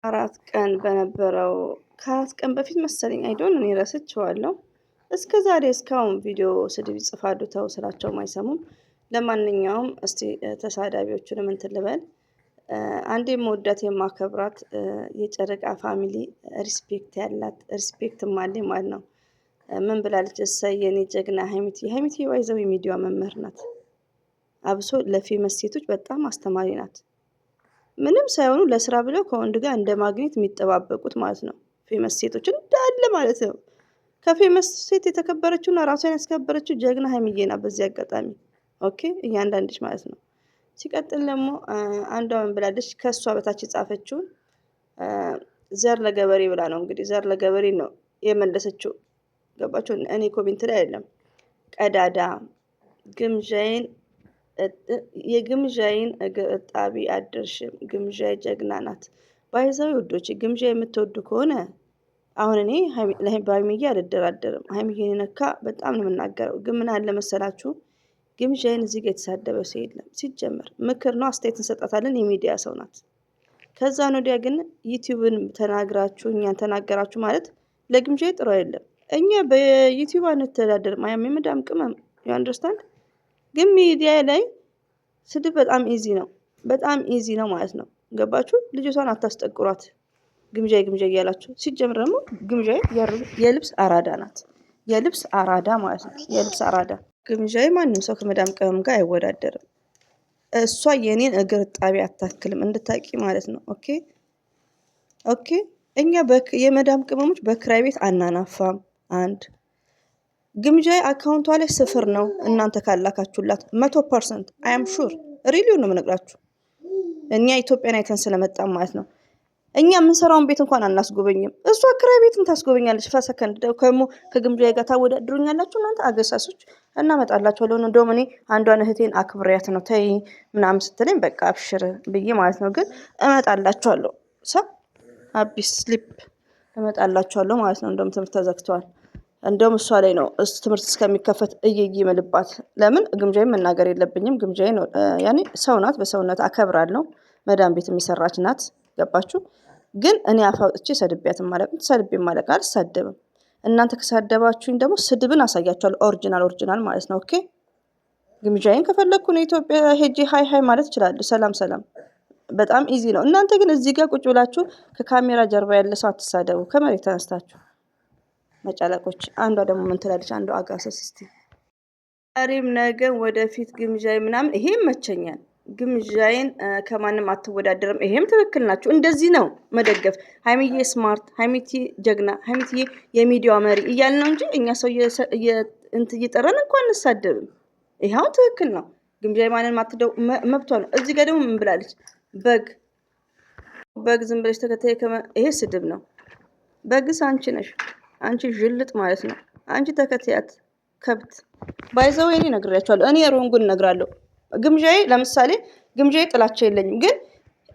4 ቀን በነበረው ከ4 ቀን በፊት መሰለኝ እኔ ረስቼዋለሁ። እስከዛሬ እስካሁን ቪዲዮ ስድብ ይጽፋሉ ተው ስላቸውም አይሰሙም። ለማንኛውም እስቲ ተሳዳቢዎቹንም እንትን ልበል። አንዴ የምወዳት የማከብራት የጨረቃ ፋሚሊ ሪስፔክት ያላት ሪስፔክትም አለኝ ማለት ነው። ምን ብላለች? እሰይ የኔ ጀግና ሀይሚቲ ባይዘው የሚዲያ መምህር ናት። አብሶ ለፌመስ ሴቶች በጣም አስተማሪ ናት። ምንም ሳይሆኑ ለስራ ብለው ከወንድ ጋር እንደ ማግኘት የሚጠባበቁት ማለት ነው። ፌመስ ሴቶች እንዳለ ማለት ነው። ከፌመስ ሴት የተከበረችውና ራሷን ያስከበረችው ጀግና ሀይሚዬ ናት። በዚህ አጋጣሚ ኦኬ እያንዳንድሽ ማለት ነው። ሲቀጥል ደግሞ አንዷ ምን ብላለች? ከእሷ በታች የጻፈችውን ዘር ለገበሬ ብላ ነው እንግዲህ ዘር ለገበሬ ነው የመለሰችው። ገባችሁ? እኔ ኮሜንት ላይ አይደለም ቀዳዳ ግምዣዬን የግምዣዬን እግር እጣቢ አደርሽም ግምዣዬ ጀግና ናት። ባይዘው ውዶች ግምዣ የምትወዱ ከሆነ አሁን እኔ በሀይሚዬ አልደራደርም። ሀይሚዬን ነካ በጣም ነው የምናገረው። ግን ምን አለ መሰላችሁ ግምዣዬን እዚህ ጋር የተሳደበ ሰው የለም። ሲጀመር ምክር ነው፣ አስተያየት እንሰጣታለን። የሚዲያ ሰው ናት። ከዛ ወዲያ ግን ዩቲዩብን ተናግራችሁ እኛን ተናገራችሁ ማለት ለግምዣዬ ጥሩ አይደለም። እኛ በዩቲዩብ አንተዳደርም። አያም የመዳም ቅመም ዩ አንደርስታንድ። ግን ሚዲያ ላይ ስድብ በጣም ኢዚ ነው፣ በጣም ኢዚ ነው ማለት ነው። ገባችሁ? ልጅቷን አታስጠቅሯት ግምዣ እያላችሁ። ሲጀምር ደግሞ ግምዣ የልብስ አራዳ ናት። የልብስ አራዳ ማለት ነው። የልብስ አራዳ ግምዣ ማንም ሰው ከመዳም ቅመም ጋር አይወዳደርም። እሷ የኔን እግር ጣቢ አታክልም እንድታቂ ማለት ነው። ኦኬ እኛ የመዳም ቅመሞች በክራይ ቤት አናናፋም። አንድ ግምጃ አካውንቷ ላይ 0 ነው። እናንተ ካላካችሁላት 100% አይ አም ሹር ሪሊው ነው የምነግራችሁ። እኛ ኢትዮጵያን አይተን ስለመጣን ማለት ነው። እኛ የምንሰራውን ቤት እንኳን አናስጎበኝም። እሷ ክራይ ቤትን ታስጎበኛለች። ፈሰከንድ ደግሞ ከግምጃ ጋር ታወዳድሩኛላችሁ እናንተ አገሳሶች። እናመጣላችኋለሁ። እንደውም እኔ አንዷን እህቴን አክብሬያት ነው ተይ ምናምን ስትለኝ በቃ አብሽር ብዬ ማለት ነው። ግን እመጣላችኋለሁ አቢስ ስሊፕ እመጣላችኋለሁ ማለት ነው። እንደውም ትምህርት ተዘግቷል። እንደውም እሷ ላይ ነው ትምህርት እስከሚከፈት እየመልባት። ለምን ግምጃዬን መናገር የለብኝም። ግምጃዬን ያኔ ሰው ናት፣ በሰውነት አከብራለሁ። መዳም ቤት የሚሰራች ናት። ገባችሁ? ግን እኔ አፋውጥቼ ሰድቤያትም ማለቅም ሰድቤም ማለቅ አልሳደብም። እናንተ ከሳደባችሁኝ ደግሞ ስድብን አሳያችኋለሁ። ኦሪጂናል ማለት ነው። ኦኬ ግምጃዬን ከፈለኩ ነው ኢትዮጵያ ሄጄ ሃይ ማለት እችላለሁ። ሰላም በጣም ኢዚ ነው። እናንተ ግን እዚህ ጋር ቁጭ ብላችሁ ከካሜራ ጀርባ ያለ ሰው አትሳደቡ። ከመሬት ተነስታችሁ መጫለቆች። አንዷ ደግሞ ምን ትላለች? አንዷ አጋሰስ እስቲ ዛሬም ነገም ወደፊት ግምዣዬ ምናምን ይሄ ይመቸኛል። ግምዣዬን ከማንም አትወዳደርም። ይሄም ትክክል ናቸው። እንደዚህ ነው መደገፍ። ሀይሚዬ ስማርት፣ ሀይሚቲ ጀግና፣ ሀይሚቲ የሚዲያው መሪ እያልን ነው እንጂ እኛ ሰው እየጠራን እንኳን እንሳደብም። ይሄው ትክክል ነው። ግምዣዬ ማንን ማትደው መብቷ ነው። እዚህ ጋር ደግሞ ምን ብላለች? በግ ዝም ብለሽ ተከታይ ይሄ ስድብ ነው። በግስ አንቺ ነሽ። አንቺ ዥልጥ ማለት ነው። አንቺ ተከታያት ከብት ባይዘው እኔ ነግሬያቸዋለሁ። እኔ ሮንጉን እነግራለሁ። ግምዣዬ ለምሳሌ ግምዣዬ ጥላቻ የለኝም፣ ግን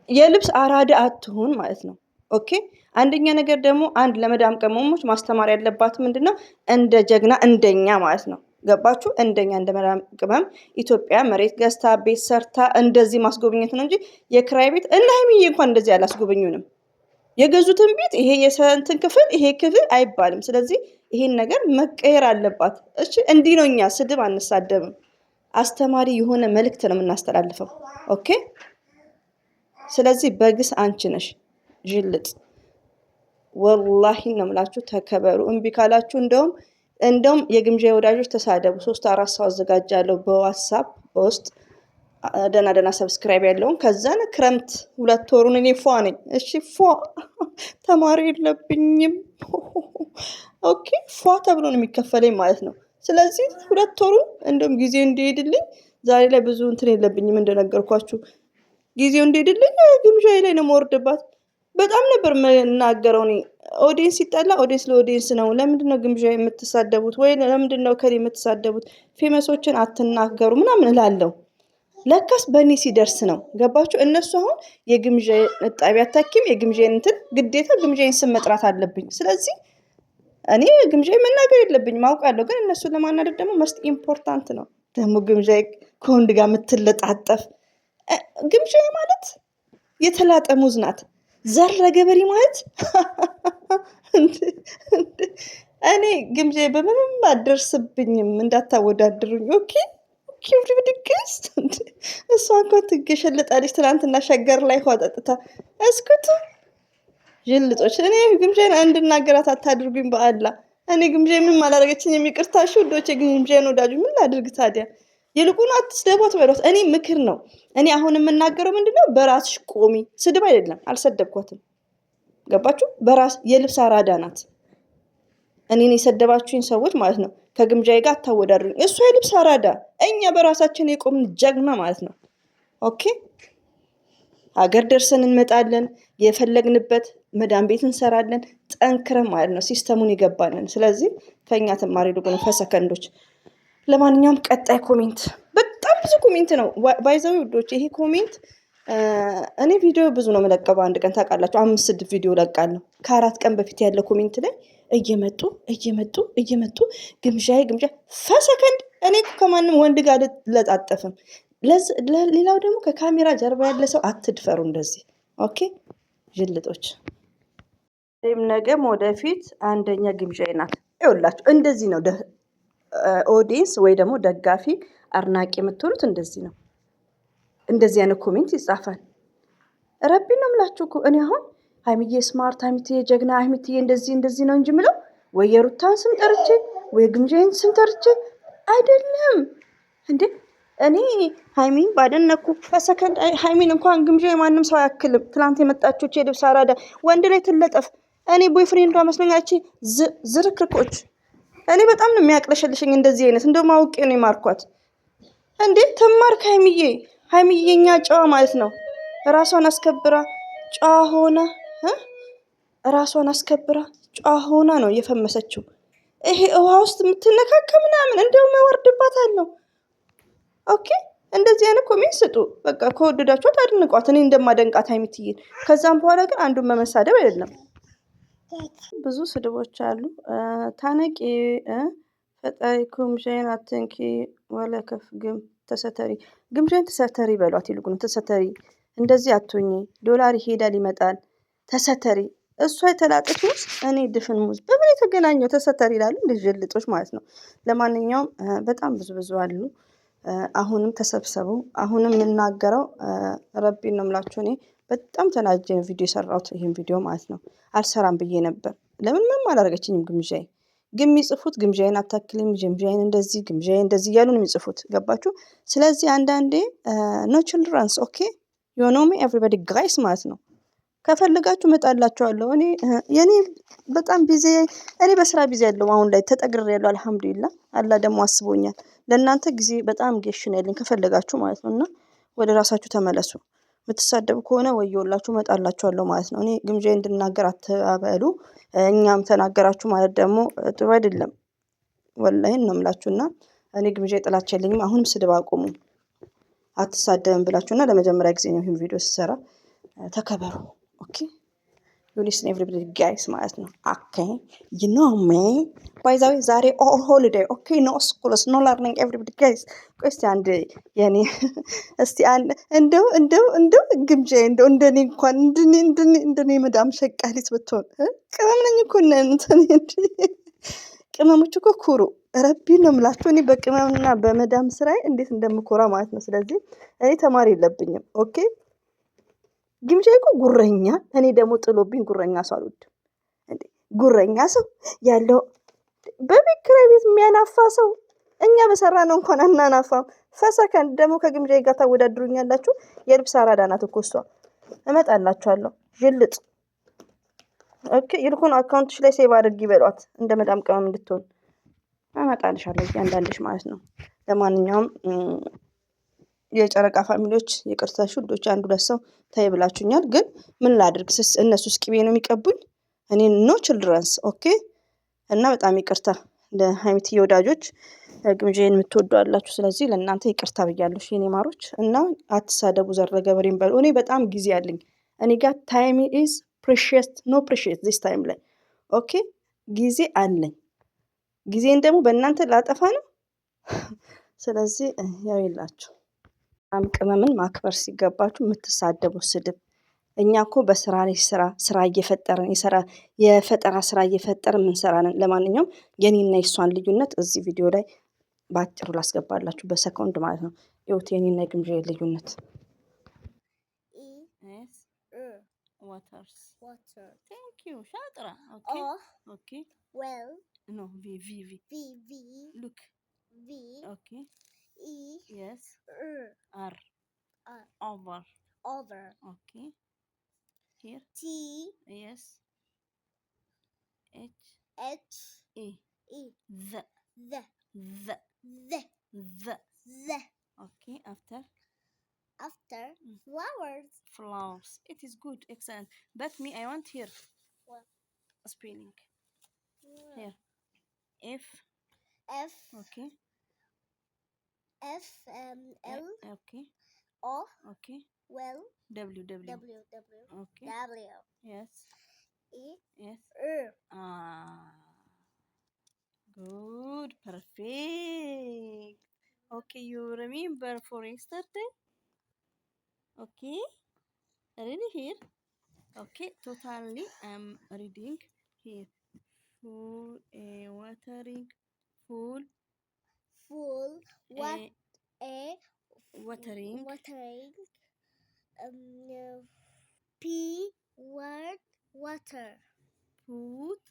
የልብስ አራዳ አትሁን ማለት ነው። ኦኬ አንደኛ ነገር ደግሞ አንድ ለመዳም ቅመሞች ማስተማር ያለባት ምንድነው? እንደ ጀግና እንደኛ ማለት ነው። ገባችሁ? እንደኛ እንደ መዳም ቅመም ኢትዮጵያ መሬት ገዝታ ቤት ሰርታ እንደዚህ ማስጎብኘት ነው እንጂ የክራይ ቤት እና ሀይሚዬ እንኳን እንደዚህ አላስጎበኙንም። የገዙትን ቤት ይሄ የሰንትን ክፍል ይሄ ክፍል አይባልም። ስለዚህ ይሄን ነገር መቀየር አለባት። እሺ እንዲህ ነው። እኛ ስድብ አንሳደብም። አስተማሪ የሆነ መልእክት ነው የምናስተላልፈው። ኦኬ ስለዚህ በግስ አንቺ ነሽ ጅልጥ። ወላሂ ነው የምላችሁ። ተከበሩ። እምቢ ካላችሁ እንደውም የግምዣ ወዳጆች ተሳደቡ። 3-4 ሰው አዘጋጃለሁ በዋትስአፕ በውስጥ ደና ሰብስክራይብ ያለውን ከዛን ክረምት 2 ወሩን እኔ ፏ ነኝ። እሺ ፏ ተማሪ የለብኝም። ኦኬ ፏ ተብሎ ነው የሚከፈለኝ ማለት ነው። ስለዚህ 2 ወሩን እንደውም ጊዜው እንዲሄድልኝ ዛሬ ላይ ብዙ እንትን የለብኝም እንደነገርኳችሁ። ጊዜው እንዲሄድልኝ ግምዣዬ ላይ ነው የምወርድባት። በጣም ነበር የምናገረው እኔ። ኦዲየንስ ሲጠላ ኦዲየንስ ለኦዲየንስ ነው። ለምንድነው ግምዣ የምትሳደቡት? ወይ ለምንድነው ከሌ የምትሳደቡት? ፌመሶችን አትናገሩ ምናምን እላለሁ። ለካስ በእኔ ሲደርስ ነው። ገባችሁ? እነሱ አሁን የግምዣ ጣቢያ አታኪም የግምዣን እንትን ግዴታ ግምዣን ስም መጥራት አለብኝ። ስለዚህ እኔ ግምዣ መናገር የለብኝም አውቃለሁ። ግን እነሱን ለማናደድ ደግሞ መስት ኢምፖርታንት ነው። ደግሞ ግምዣ ከወንድ ጋር የምትለጣጠፍ ግምዣ ማለት የተላጠ ሙዝ ናት። ዘረ ገበሬ ማለት እኔ ግምጄ በምንም አደርስብኝም እንዳታወዳድሩኝ። ኦኬ ኦኬ ብድግስት እሷ እንኳን ትገሸልጣለች። ትናንትና ሸገር ላይ ውሃ ጠጥታ እስኩቱ ጅልጦች። እኔ ግምጄን እንድናገራት አታድርጉኝ በአላ። እኔ ግምጄ ምንም አላደረገችኝ። የሚቅርታሽ ውዶቼ፣ ግምጄን ወዳጁ ምን ላድርግ ታዲያ? ይልቁኑ አትስደቧት በሏት። እኔ ምክር ነው። እኔ አሁን የምናገረው ምንድነው? በራስሽ ቆሚ። ስድብ አይደለም፣ አልሰደብኳትም። ገባችሁ? በራስ የልብስ አራዳ ናት። እኔን የሰደባችሁኝ ሰዎች ማለት ነው ከግምጃዬ ጋር አታወዳድሩኝ። እሷ የልብስ አራዳ፣ እኛ በራሳችን የቆምን ጀግና ማለት ነው። ኦኬ ሀገር ደርሰን እንመጣለን። የፈለግንበት መዳን ቤት እንሰራለን ጠንክረን ማለት ነው። ሲስተሙን ይገባንን። ስለዚህ ከእኛ ተማሪ ልቁ ነው ፈሰከንዶች። ለማንኛውም ቀጣይ ኮሜንት በጣም ብዙ ኮሜንት ነው ባይዘዊ ውዶች። ይሄ ኮሜንት እኔ ቪዲዮ ብዙ ነው የምለቀው በአንድ ቀን ታውቃላችሁ። 5-6 ቪዲዮ ለቃለሁ። ከ4 ቀን በፊት ያለ ኮሜንት ላይ እየመጡ ግምዣዬ ፈሰከንድ። እኔ ከማንም ወንድ ጋር ልለጣጠፍም። ሌላው ደግሞ ከካሜራ ጀርባ ያለ ሰው አትድፈሩ እንደዚህ። ኦኬ ጅልጦች። ይህም ነገም ወደፊት አንደኛ ግምዣዬ ናት። ይኸውላችሁ እንደዚህ ነው ኦዲየንስ ወይ ደግሞ ደጋፊ አድናቂ የምትሆኑት እንደዚህ ነው። እንደዚህ አይነት ኮሜንት ይጻፋል። ረቢ ነው የምላችሁ እኮ እኔ አሁን ሀይሚዬ ስማርት፣ ሀይሚትዬ ጀግና፣ ሀይሚትዬ እንደዚህ ነው እንጂ ምለው ወይ የሩታን ስም ጠርቼ ወይ ግምዣዬን ስም ጠርቼ አይደለም እንዴ። እኔ ሀይሚን ባደነኩ በሰከንድ ሀይሚን እንኳን ግምዣ ማንም ሰው አያክልም። ትላንት የመጣችሁ የልብስ አራዳ ወንድ ላይ ትለጠፍ። እኔ ቦይፍሬንዷ መስለኛች ዝርክርኮች። እኔ በጣም ነው የሚያቅለሸልሽኝ እንደዚህ አይነት። እንደውም አውቄ ነው የማርኳት። እንዴ ተማርክ ሀይሚዬ። ሀይሚዬ የኛ ጨዋ ማለት ነው። ራሷን አስከብራ ጨዋ ሆና ራሷን አስከብራ ጨዋ ሆና ነው እየፈመሰችው። ይሄ ውሃ ውስጥ የምትነካከ ምናምን እንደውም ያወርድባታለሁ። ኦኬ እንደዚህ አይነት ኮሜንት ስጡ። በቃ ከወደዳችኋት አድንቋት። እኔ እንደማደንቃት ሀይሚትዬን። ከዛም በኋላ ግን አንዱን በመሳደብ አይደለም። ብዙ ስድቦች አሉ። ታነቂ ፈጣሪ ግምዣዬን አትንኪ ወለከፍ ግም ተሰተሪ ግምዣዬን ተሰተሪ በሏት። ይልቁን ተሰተሪ። እንደዚህ አትሆኚ። ዶላር ይሄዳል ይመጣል። ተሰተሪ። እሷ የተላጠች ሙዝ፣ እኔ ድፍን ሙዝ። በምን የተገናኘው ተሰተሪ ይላሉ ልጅልጦች ማለት ነው። ለማንኛውም በጣም ብዙ አሉ። አሁንም ተሰብሰቡ። አሁንም የምናገረው ረቢን ነው የምላችሁ። እኔ በጣም ተናጀ ቪዲዮ የሰራሁት ይህን ቪዲዮ ማለት ነው። አልሰራም ብዬ ነበር። ለምን ምንም አላደረገችኝም ግምዣዬ። ግን የሚጽፉት ግምዣዬን አታክልም፣ ግምዣዬን እንደዚህ፣ ግምዣዬን እንደዚህ እያሉ ነው የሚጽፉት። ገባችሁ? ስለዚህ አንዳንዴ ኖ ችልድረንስ ኦኬ ዩኖሚ ኤቭሪባዲ ጋይስ ማለት ነው። ከፈልጋችሁ እመጣላችኋለሁ። እኔ የኔ በጣም ቢዚ፣ እኔ በስራ ቢዚ ያለው አሁን ላይ ተጠግሬ ያለው አልሐምዱሊላህ። አላህ ደግሞ አስቦኛል። ለእናንተ ጊዜ በጣም ጌሽ ነው ያለኝ ከፈለጋችሁ ማለት ነው። እና ወደ ራሳችሁ ተመለሱ። የምትሳደቡ ከሆነ ወየውላችሁ እመጣላችኋለሁ ማለት ነው። እኔ ግምዣዬ እንድናገር አትበሉ። እኛም ተናገራችሁ ማለት ደግሞ ጥሩ አይደለም። ወላሂን ነው የምላችሁና እኔ ግምዣዬ ጥላቻ የለኝም። አሁንም ስድብ አቁሙ። አትሳደብም ብላችሁና ለመጀመሪያ ጊዜ ነው ይህን ቪዲዮ ስሰራ። ተከበሩ። ኦኬ ዩ ሊስን ኤቭሪባዲ ጋይስ ማለት ነው። ኦኬ ዩ ኖ ሚ ባይ ዘ ዌይ ዛሬ ሆሊዴይ ኦኬ ኖ ስኩልስ ኖ ለርኒንግ ኤቭሪባዲ ጋይስ። ቆይ እስቲ አንድ የኔ እስቲ አንድ እንደው ግምጃዬ እንደው እንደኔ እንኳን እንደኔ መዳም ሸቃሊት ብትሆን ቅመም ነኝ እኮ እንትን ቅመሞች እኮ ኩሩ። ረቢ ነው የምላችሁ። እኔ በቅመምና በመዳም ስራዬ እንዴት እንደምኮራ ማለት ነው። ስለዚህ እኔ ተማሪ የለብኝም። ኦኬ ግምጃዬ እኮ ጉረኛ። እኔ ደግሞ ጥሎብኝ ጉረኛ ሰው አልወድም። እንዴ ጉረኛ ሰው ያለው በቤት ኪራይ ቤት የሚያናፋ ሰው እኛ በሰራ ነው እንኳን አናናፋም። ፈሰከንድ ደግሞ ከግምጃዬ ጋር ታወዳድሩኛላችሁ። የልብስ አራዳ ናት እኮ እሷ። እመጣላችኋለሁ ጅልጥ። ኦኬ ይልኩን አካውንትሽ ላይ ሴቭ አድርጊ በሏት። እንደ መዳም ቅመም እንድትሆን አመጣልሻለሁ እያንዳንድሽ ማለት ነው። ለማንኛውም የጨረቃ ፋሚሊዎች ይቅርታሽ ውዶች፣ አንድ ሁለት ሰው ታይ ብላችሁኛል። ግን ምን ላድርግ? እነሱስ ቅቤ ነው የሚቀቡኝ። እኔ ኖ ችልድረንስ ኦኬ። እና በጣም ይቅርታ ለሀይሚትዬ ወዳጆች፣ ግምዣዬን የምትወዱ አላችሁ። ስለዚህ ለእናንተ ይቅርታ ብያለሁ የኔ ማሮች። እና አትሳደቡ፣ ዘረ ገበሬን በሉ። እኔ በጣም ጊዜ አለኝ። እኔ ጋር ታይም ኢዝ ፕሬሺየስ ኖ ፕሬሺየስ ዚስ ታይም ላይ ኦኬ። ጊዜ አለኝ። ጊዜን ደግሞ በእናንተ ላጠፋ ነው። ስለዚህ ያው ይላችሁ ቅመምን ማክበር ሲገባችሁ የምትሳደቡ ስድብ እኛ እኮ በስራ ላይ ስራ እየፈጠርን የፈጠራ ስራ እየፈጠርን የምንሰራ ነን። ለማንኛውም የኔና የእሷን ልዩነት እዚህ ቪዲዮ ላይ በአጭሩ ላስገባላችሁ በሰኮንድ ማለት ነው። ይኸውት የኔና የግምዣ ልዩነት waters. Water. Thank you. Shatra. Okay. Okay. Well. No. V. Look. V. Okay. E. Yes. R. Over. Okay. Here. T. Yes. H. E. The. Okay. After flowers. It is good. Excellent. But me, I want here. What? Spelling. Here. F. Okay. L. Okay. O. Okay. Well. W. Okay. Yes. Yes. Good. Perfect. Okay, you remember for yesterday? Okay. Ready here? Okay, totally. I'm reading here. Full, watering, full, watering, P word water. Put